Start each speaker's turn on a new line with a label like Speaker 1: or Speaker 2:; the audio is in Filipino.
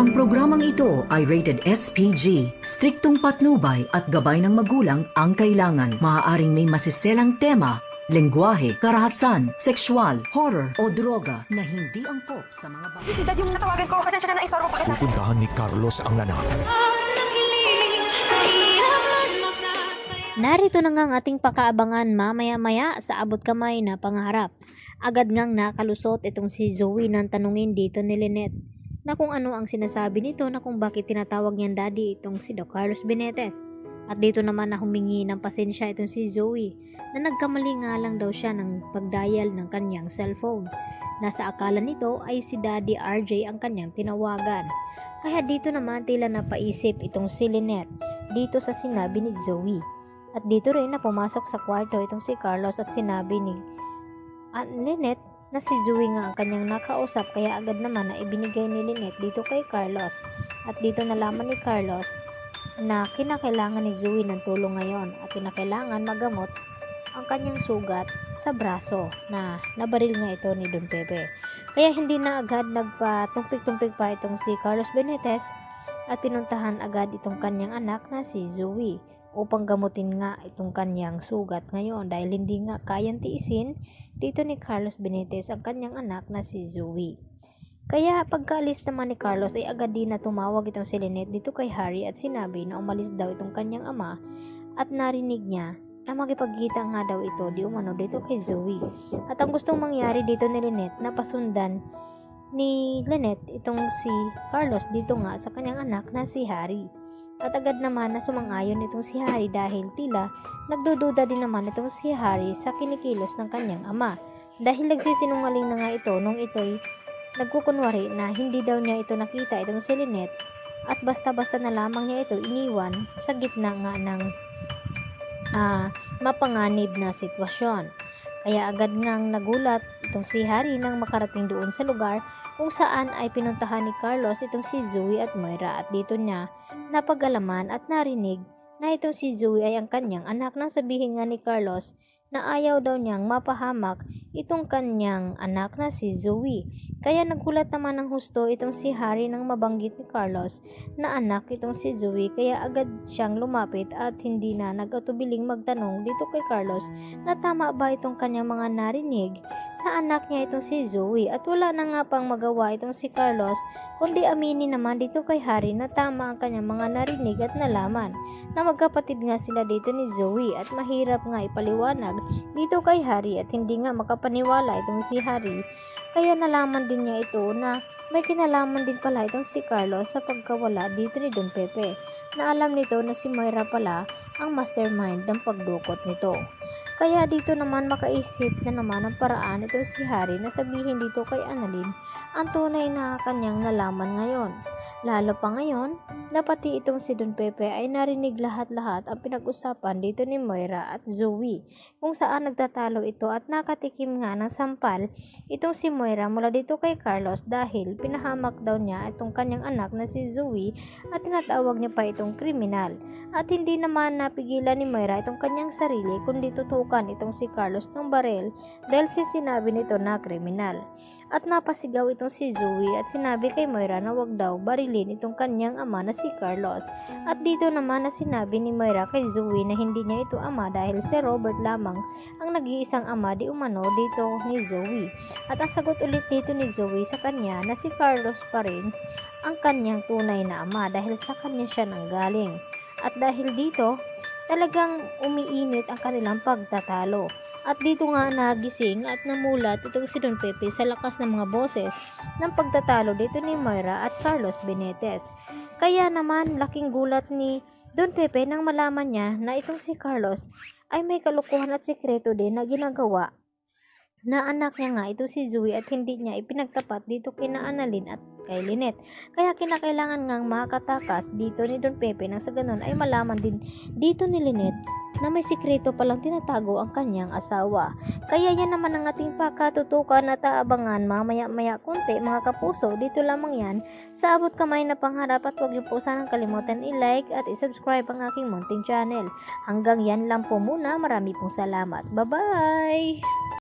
Speaker 1: Ang programang ito ay rated SPG. Striktong patnubay at gabay ng magulang ang kailangan. Maaaring may masiselang tema, lengguwahe, karahasan, sexual, horror o droga na hindi angkop sa mga bata.
Speaker 2: Si Dad yung natawagan ko. Pasensya ka na, istorbo pa kita.
Speaker 3: Pupuntahan ni Carlos ang anak.
Speaker 4: Narito na nga ang ating pakaabangan mamaya-maya sa abot kamay na pangarap. Agad ngang nakalusot itong si Zoe nang tanungin dito ni Lynette na kung ano ang sinasabi nito na kung bakit tinatawag niyang daddy itong si Doc Carlos Benitez. At dito naman na humingi ng pasensya itong si Zoe na nagkamali nga lang daw siya ng pagdial ng kanyang cellphone. Nasa akala nito ay si Daddy RJ ang kanyang tinawagan. Kaya dito naman tila napaisip itong si Lynette dito sa sinabi ni Zoe. At dito rin na pumasok sa kwarto itong si Carlos at sinabi ni Lynette na si Zoe nga ang kanyang nakausap, kaya agad naman na ibinigay ni Lynette dito kay Carlos. At dito nalaman ni Carlos na kinakailangan ni Zoe ng tulong ngayon at kinakailangan magamot ang kanyang sugat sa braso na nabaril nga ito ni Don Pepe. Kaya hindi na agad nagpatumpik-tumpik pa itong si Carlos Benitez at pinuntahan agad itong kanyang anak na si Zoe upang gamutin nga itong kanyang sugat ngayon dahil hindi nga kayang tiisin dito ni Carlos Benitez ang kanyang anak na si Zoe. Kaya pagkaalis naman ni Carlos ay agad din na tumawag itong si Lynette dito kay Harry at sinabi na umalis daw itong kanyang ama at narinig niya na makipagkita nga daw ito di umano dito kay Zoe. At ang gustong mangyari dito ni Lynette na pasundan ni Lynette itong si Carlos dito nga sa kanyang anak na si Harry. At agad naman na sumang-ayon itong si Harry dahil tila nagdududa din naman itong si Harry sa kinikilos ng kanyang ama. Dahil nagsisinungaling na nga ito nung ito'y nagkukunwari na hindi daw niya ito nakita itong si Lynette at basta-basta na lamang niya ito iniwan sa gitna nga ng mapanganib na sitwasyon. Kaya agad ngang nagulat itong si Harry nang makarating doon sa lugar kung saan ay pinuntahan ni Carlos itong si Zoe at Moira at dito niya napag-alaman at narinig na itong si Zoe ay ang kanyang anak nang sabihin nga ni Carlos na ayaw daw niyang mapahamak itong kanyang anak na si Zoe. Kaya nagulat naman ng husto itong si Harry nang mabanggit ni Carlos na anak itong si Zoe, kaya agad siyang lumapit at hindi na nag-atubiling magtanong dito kay Carlos na tama ba itong kanyang mga narinig na anak niya itong si Zoe. At wala na nga pang magawa itong si Carlos kundi aminin naman dito kay Harry na tama ang kanyang mga narinig at nalaman na magkapatid nga sila dito ni Zoe at mahirap nga ipaliwanag dito kay Harry at hindi nga makapaniwala itong si Harry. Kaya nalaman din niya ito na may kinalaman din pala itong si Carlos sa pagkawala dito ni Don Pepe, na alam nito na si Moira pala ang mastermind ng pagdukot nito. Kaya dito naman makaisip na naman ang paraan itong si Harry na sabihin dito kay Annalyn ang tunay na kanyang nalaman ngayon. Lalo pa ngayon na pati itong si Don Pepe ay narinig lahat-lahat ang pinag-usapan dito ni Moira at Zoe, kung saan nagtatalo ito at nakatikim nga ng sampal itong si Moira mula dito kay Carlos dahil pinahamak daw niya itong kanyang anak na si Zoe at tinatawag niya pa itong kriminal. At hindi naman napigilan ni Moira itong kanyang sarili kundi tutukan itong si Carlos ng barel dahil sinabi nito na kriminal. At napasigaw itong si Zoe at sinabi kay Moira na wag daw barilin itong kanyang ama na si Carlos. At dito naman na sinabi ni Moira kay Zoe na hindi niya ito ama dahil si Robert lamang ang nag-iisang ama di umano dito ni Zoe. At ang sagot ulit dito ni Zoe sa kanya na si Carlos pa rin ang kanyang tunay na ama dahil sa kanya siya nanggaling. At dahil dito talagang umiinit ang kanilang pagtatalo. At dito nga nagising at namulat itong si Don Pepe sa lakas ng mga boses ng pagtatalo dito ni Moira at Carlos Benitez. Kaya naman laking gulat ni Don Pepe nang malaman niya na itong si Carlos ay may kalukuhan at sikreto din na ginagawa na anak niya nga ito si Zoe at hindi niya ipinagtapat dito kina Annalyn at kay Lynette. Kaya kinakailangan ngang makatakas dito ni Don Pepe nang sa ganun ay malaman din dito ni Lynette na may sikreto palang tinatago ang kanyang asawa. Kaya yan naman ang ating pakatutukan at aabangan mamaya-maya konti mga kapuso. Dito lamang yan sa abot kamay na pangarap at huwag niyo po sanang kalimutan i-like at i-subscribe ang aking munting channel. Hanggang yan lang po muna. Marami pong salamat. Bye-bye!